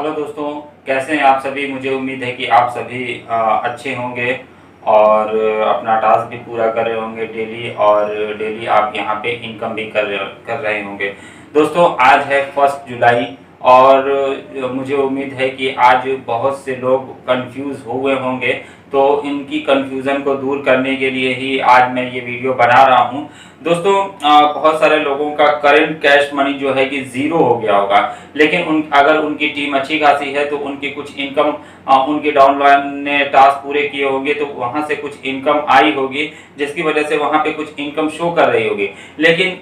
Hello दोस्तों, कैसे हैं आप सभी। मुझे उम्मीद है कि आप सभी अच्छे होंगे और अपना टास्क भी पूरा कर रहे होंगे डेली, और डेली आप यहाँ पे इनकम भी कर रहे होंगे। दोस्तों, आज है 1 जुलाई और मुझे उम्मीद है कि आज बहुत से लोग कंफ्यूज हुए होंगे, तो इनकी कंफ्यूजन को दूर करने के लिए ही आज मैं ये वीडियो बना रहा हूँ। दोस्तों, बहुत सारे लोगों का करंट कैश मनी जो है कि ज़ीरो हो गया होगा, लेकिन अगर उनकी टीम अच्छी खासी है तो उनकी कुछ इनकम, उनके डाउनलाइन ने टास्क पूरे किए होंगे तो वहां से कुछ इनकम आई होगी, जिसकी वजह से वहां पे कुछ इनकम शो कर रही होगी। लेकिन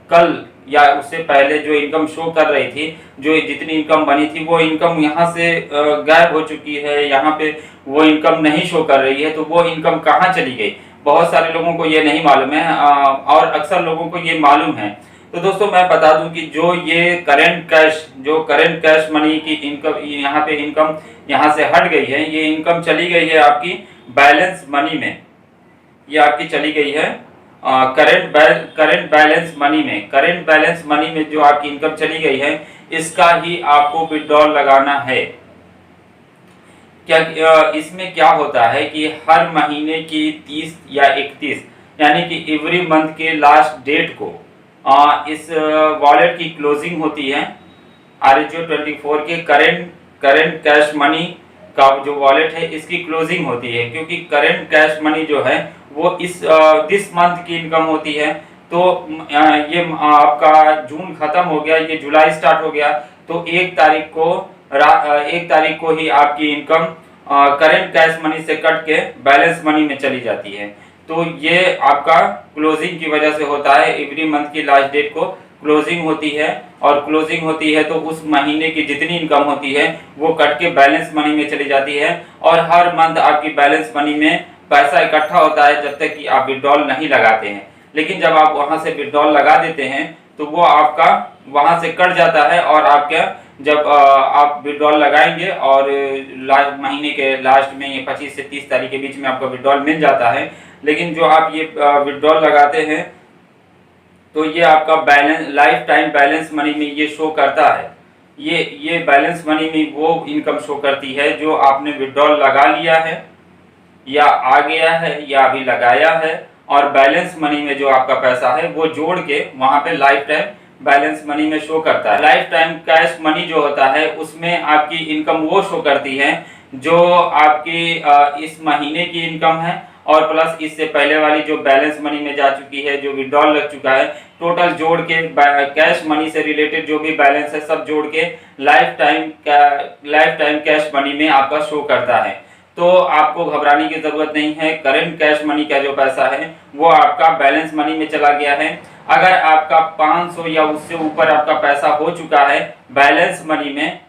कल या उससे पहले जो इनकम शो कर रही थी, जो जितनी इनकम बनी थी, वो इनकम यहाँ से गायब हो चुकी है। यहाँ पे वो इनकम नहीं शो कर रही है, तो वो इनकम कहाँ चली गई, बहुत सारे लोगों को ये नहीं मालूम है और अक्सर लोगों को ये मालूम है। तो दोस्तों, मैं बता दूं कि जो ये करंट कैश मनी की इनकम, यहाँ पे इनकम यहाँ से हट गई है, ये इनकम चली गई है आपकी बैलेंस मनी में। ये आपकी चली गई है करंट बैलेंस मनी में जो आपकी इनकम चली गई है, इसका ही आपको विड्रॉल लगाना है। क्या इसमें क्या होता है कि हर महीने की 30 या 31 यानी कि एवरी मंथ के लास्ट डेट को इस वॉलेट की क्लोजिंग होती है। RHO24 के करंट कैश मनी का जो वॉलेट है, इसकी क्लोजिंग होती है, क्योंकि करंट कैश मनी जो है वो दिस मंथ की इनकम होती है। तो ये आपका जून खत्म हो गया, ये जुलाई स्टार्ट हो गया, तो 1 तारीख को ही आपकी इनकम करंट कैश मनी से कट के बैलेंस मनी में चली जाती है। तो ये आपका क्लोजिंग की वजह से होता है। एवरी मंथ की लास्ट डेट को क्लोजिंग होती है, और क्लोजिंग होती है तो उस महीने की जितनी इनकम होती है वो कट के बैलेंस मनी में चली जाती है, और हर मंथ आपकी बैलेंस मनी में पैसा इकट्ठा होता है जब तक कि आप विड्रॉल नहीं लगाते हैं। लेकिन जब आप वहां से विड्रॉल लगा देते हैं तो वो आपका वहां से कट जाता है, और आपका जब आप विड्रॉल लगाएंगे और लास्ट महीने के लास्ट में ये 25 से 30 तारीख के बीच में आपका विड्रॉल मिल जाता है। लेकिन जो आप ये विड्रॉल लगाते हैं तो ये आपका balance life time balance money में ये शो करता है। ये बैलेंस मनी में वो इनकम शो करती है जो आपने विड्रॉल लगा लिया है, या आ गया है, या अभी लगाया है, और बैलेंस मनी में जो आपका पैसा है वो जोड़ के वहां पे लाइफ टाइम बैलेंस मनी में शो करता है। लाइफ टाइम कैश मनी जो होता है उसमें आपकी इनकम वो शो करती है जो आपकी इस महीने की इनकम है, और प्लस इससे पहले वाली जो बैलेंस मनी में जा चुकी है, जो विड्रॉल लग चुका है, टोटल जोड़ के कैश मनी से रिलेटेड जो भी बैलेंस है सब जोड़ के लाइफ टाइम कैश मनी में आपका शो करता है। तो आपको घबराने की जरूरत नहीं है। करंट कैश मनी का जो पैसा है वो आपका बैलेंस मनी में चला गया है। अगर आपका 500 या उससे ऊपर आपका पैसा हो चुका है बैलेंस मनी में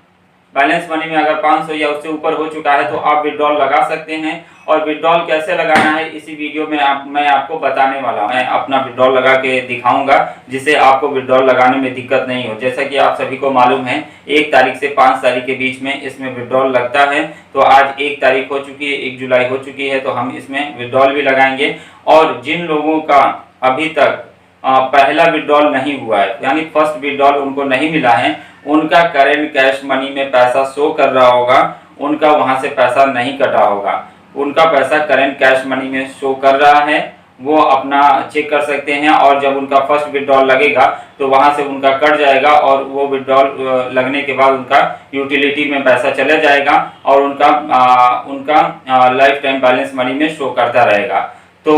अगर 500 या उससे ऊपर हो चुका है तो आप विड्रॉल लगा सकते हैं। और विड्रॉल कैसे लगाना है इसी वीडियो में मैं आपको बताने वाला हूं। मैं अपना विड्रॉल लगा के दिखाऊंगा, जिससे आपको विड्रॉल लगाने में दिक्कत नहीं हो। जैसा कि आप सभी को मालूम है, 1 तारीख से 5 तारीख के बीच में इसमें विड्रॉल लगता है। तो आज 1 तारीख हो चुकी है, 1 जुलाई हो चुकी है, तो हम इसमें विड्रॉल भी लगाएंगे। और जिन लोगों का अभी तक पहला विड्रॉल नहीं हुआ है, यानी फर्स्ट विड्रॉल उनको नहीं मिला है, उनका करंट कैश मनी में पैसा शो कर रहा होगा, उनका वहां से पैसा नहीं कटा होगा, उनका पैसा करंट कैश मनी में शो कर रहा है, वो अपना चेक कर सकते हैं। और जब उनका फर्स्ट विड्रॉल लगेगा तो वहां से उनका कट जाएगा, और वो विड्रॉल लगने के बाद उनका यूटिलिटी में पैसा चला जाएगा, और उनका लाइफ टाइम बैलेंस मनी में शो करता रहेगा। तो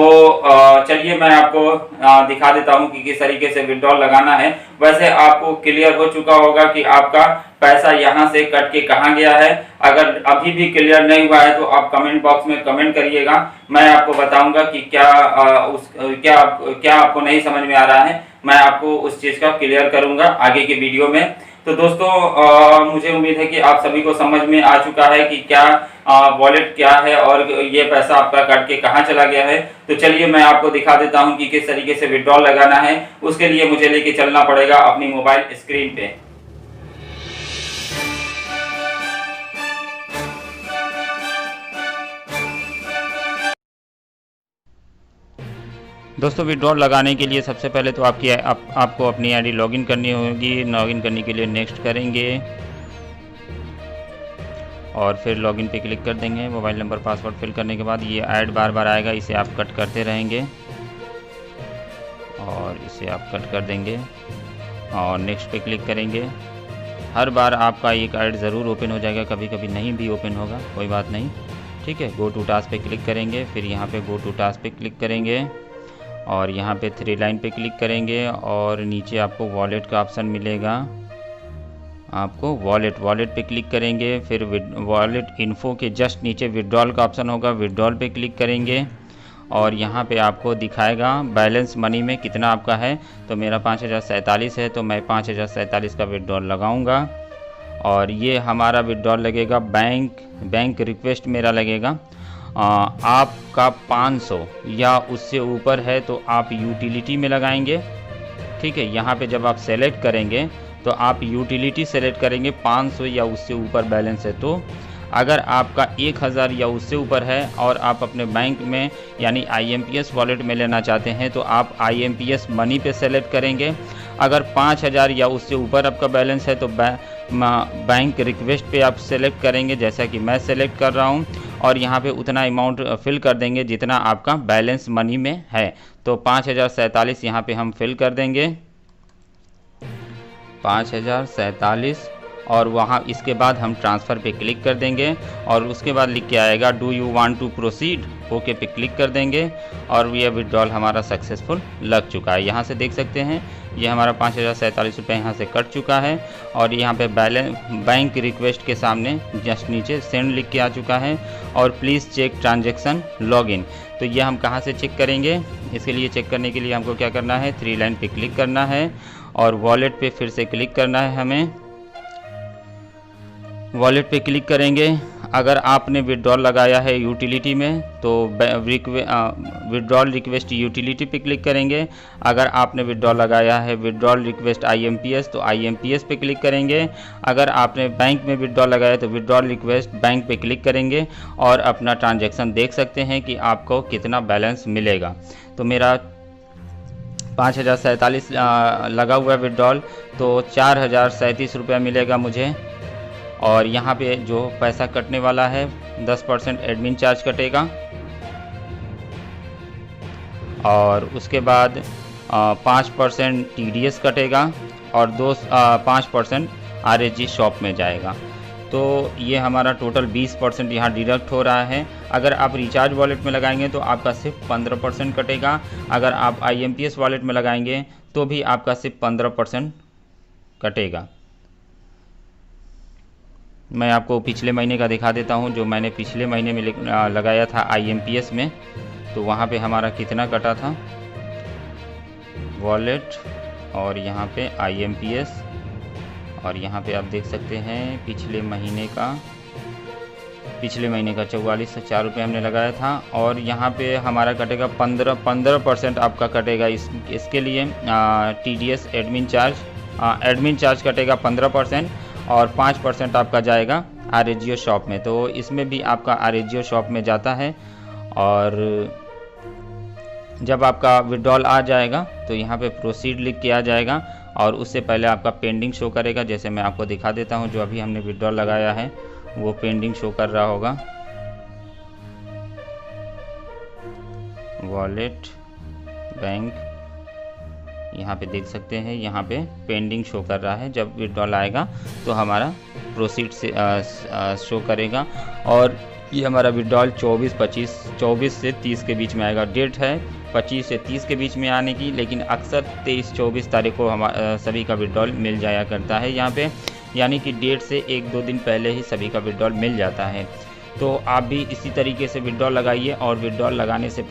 चलिए मैं आपको दिखा देता हूं कि किस तरीके से विड्रॉल लगाना है। वैसे आपको क्लियर हो चुका होगा कि आपका पैसा यहां से कट के कहां गया है। अगर अभी भी क्लियर नहीं हुआ है तो आप कमेंट बॉक्स में कमेंट करिएगा, मैं आपको बताऊंगा कि क्या आपको नहीं समझ में आ रहा है। मैं आपको उस चीज का क्लियर करूंगा आगे के वीडियो में। तो दोस्तों, मुझे उम्मीद है कि आप सभी को समझ में आ चुका है कि क्या वॉलेट क्या है और ये पैसा आपका कट के कहाँ चला गया है। तो चलिए मैं आपको दिखा देता हूं कि किस तरीके से विड्रॉल लगाना है। उसके लिए मुझे लेके चलना पड़ेगा अपनी मोबाइल स्क्रीन पे। दोस्तों, विड्रॉल लगाने के लिए सबसे पहले तो आपको अपनी आईडी लॉगिन करनी होगी। लॉगिन करने के लिए नेक्स्ट करेंगे। और फिर लॉगिन पे क्लिक कर देंगे। मोबाइल नंबर पासवर्ड फिल करने के बाद ये ऐड बार बार आएगा, इसे आप कट करते रहेंगे और इसे आप कट कर देंगे और नेक्स्ट पे क्लिक करेंगे। हर बार आपका एक ऐड ज़रूर ओपन हो जाएगा, कभी कभी नहीं भी ओपन होगा, कोई बात नहीं, ठीक है। गो टू टास्क पे क्लिक करेंगे, फिर यहाँ पे गो टू टास्क पे क्लिक करेंगे और यहाँ पे 3 लाइन पे क्लिक करेंगे और नीचे आपको वॉलेट का ऑप्शन मिलेगा। आपको वॉलेट पे क्लिक करेंगे, फिर वॉलेट इन्फो के जस्ट नीचे विड्रॉल का ऑप्शन होगा, विड्रॉल पे क्लिक करेंगे और यहाँ पे आपको दिखाएगा बैलेंस मनी में कितना आपका है। तो मेरा 5047 है, तो मैं 5047 का विड्रॉल लगाऊंगा और ये हमारा विड्रॉल लगेगा बैंक रिक्वेस्ट मेरा लगेगा। आपका 500 या उससे ऊपर है तो आप यूटिलिटी में लगाएंगे, ठीक है। यहाँ पे जब आप सेलेक्ट करेंगे तो आप यूटिलिटी सेलेक्ट करेंगे। 500 या उससे ऊपर बैलेंस है तो अगर आपका 1000 या उससे ऊपर है और आप अपने बैंक में यानी IMPS वॉलेट में लेना चाहते हैं तो आप IMPS मनी पे सेलेक्ट करेंगे। अगर 5000 या उससे ऊपर आपका बैलेंस है तो बैंक रिक्वेस्ट पे आप सेलेक्ट करेंगे, जैसा कि मैं सेलेक्ट कर रहा हूं, और यहाँ पे उतना अमाउंट फिल कर देंगे जितना आपका बैलेंस मनी में है। तो 5047 यहाँ पे हम फिल कर देंगे, 5047, और वहाँ इसके बाद हम ट्रांसफ़र पे क्लिक कर देंगे और उसके बाद लिख के आएगा do you want to proceed, okay पे क्लिक कर देंगे और ये विड्रॉल हमारा सक्सेसफुल लग चुका है। यहाँ से देख सकते हैं ये हमारा 5047 रुपये यहाँ से कट चुका है और यहाँ पे बैंक रिक्वेस्ट के सामने जस्ट नीचे सेंड लिख के आ चुका है और प्लीज़ चेक ट्रांजेक्शन लॉगिन। तो ये हम कहाँ से चेक करेंगे? इसके लिए चेक करने के लिए हमको क्या करना है, 3 लाइन पे क्लिक करना है और वॉलेट पे फिर से क्लिक करना है। हमें वॉलेट पे क्लिक करेंगे। अगर आपने विड्रॉल लगाया है यूटिलिटी में तो विड्रॉल रिक्वेस्ट यूटिलिटी पे क्लिक करेंगे। अगर आपने विड्रॉल लगाया है विड्रॉल रिक्वेस्ट IMPS तो IMPS पे क्लिक करेंगे। अगर आपने बैंक में विड्रॉल लगाया तो विड्रॉल रिक्वेस्ट बैंक पे क्लिक करेंगे और अपना ट्रांजैक्शन देख सकते हैं कि आपको कितना बैलेंस मिलेगा। तो मेरा 5047 लगा हुआ विड्रॉल, तो 4037 रुपया मिलेगा मुझे। और यहाँ पे जो पैसा कटने वाला है 10% एडमिन चार्ज कटेगा और उसके बाद 5% TDS कटेगा और 5% RSG शॉप में जाएगा। तो ये हमारा टोटल 20% यहाँ डिडक्ट हो रहा है। अगर आप रिचार्ज वॉलेट में लगाएंगे तो आपका सिर्फ 15% कटेगा। अगर आप IMPS वॉलेट में लगाएंगे तो भी आपका सिर्फ 15% कटेगा। मैं आपको पिछले महीने का दिखा देता हूं, जो मैंने पिछले महीने में लगाया था IMPS में, तो वहां पे हमारा कितना कटा था। वॉलेट और यहां पे IMPS और यहां पे आप देख सकते हैं पिछले महीने का 4404 रुपये हमने लगाया था और यहाँ पे हमारा कटेगा 15% आपका कटेगा। इसके लिए TDS एडमिन चार्ज कटेगा 15% और 5% आपका जाएगा RSGO शॉप में। तो इसमें भी आपका RSGO शॉप में जाता है और जब आपका विड्रॉल आ जाएगा तो यहाँ पे प्रोसीड लिख के आ जाएगा और उससे पहले आपका पेंडिंग शो करेगा। जैसे मैं आपको दिखा देता हूँ, जो अभी हमने विड्रॉल लगाया है वो पेंडिंग शो कर रहा होगा। वॉलेट बैंक यहाँ पे देख सकते हैं, यहाँ पे पेंडिंग शो कर रहा है। जब विड्रॉल आएगा तो हमारा प्रोसीड से शो करेगा और ये हमारा विड्रॉल 24 से 30 के बीच में आएगा। डेट है 25 से 30 के बीच में आने की, लेकिन अक्सर 23-24 तारीख को सभी का विड्रॉल मिल जाया करता है यहाँ पे, यानी कि डेट से 1-2 दिन पहले ही सभी का विड्रॉल मिल जाता है। तो आप भी इसी तरीके से विड्रॉल लगाइए और विड्रॉल लगाने से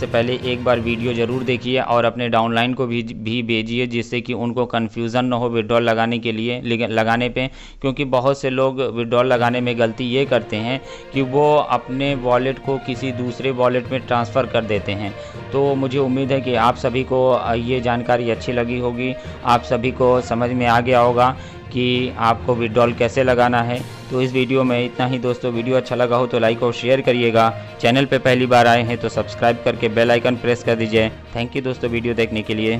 पहले एक बार वीडियो ज़रूर देखिए और अपने डाउनलाइन को भी भेजिए, जिससे कि उनको कन्फ्यूज़न ना हो विड्रॉल लगाने के लिए लगाने पे। क्योंकि बहुत से लोग विड्रॉल लगाने में गलती ये करते हैं कि वो अपने वॉलेट को किसी दूसरे वॉलेट में ट्रांसफ़र कर देते हैं। तो मुझे उम्मीद है कि आप सभी को ये जानकारी अच्छी लगी होगी, आप सभी को समझ में आ गया होगा कि आपको विड्रॉल कैसे लगाना है। तो इस वीडियो में इतना ही दोस्तों। वीडियो अच्छा लगा हो तो लाइक और शेयर करिएगा। चैनल पे पहली बार आए हैं तो सब्सक्राइब करके बेल आइकन प्रेस कर दीजिए। थैंक यू दोस्तों वीडियो देखने के लिए।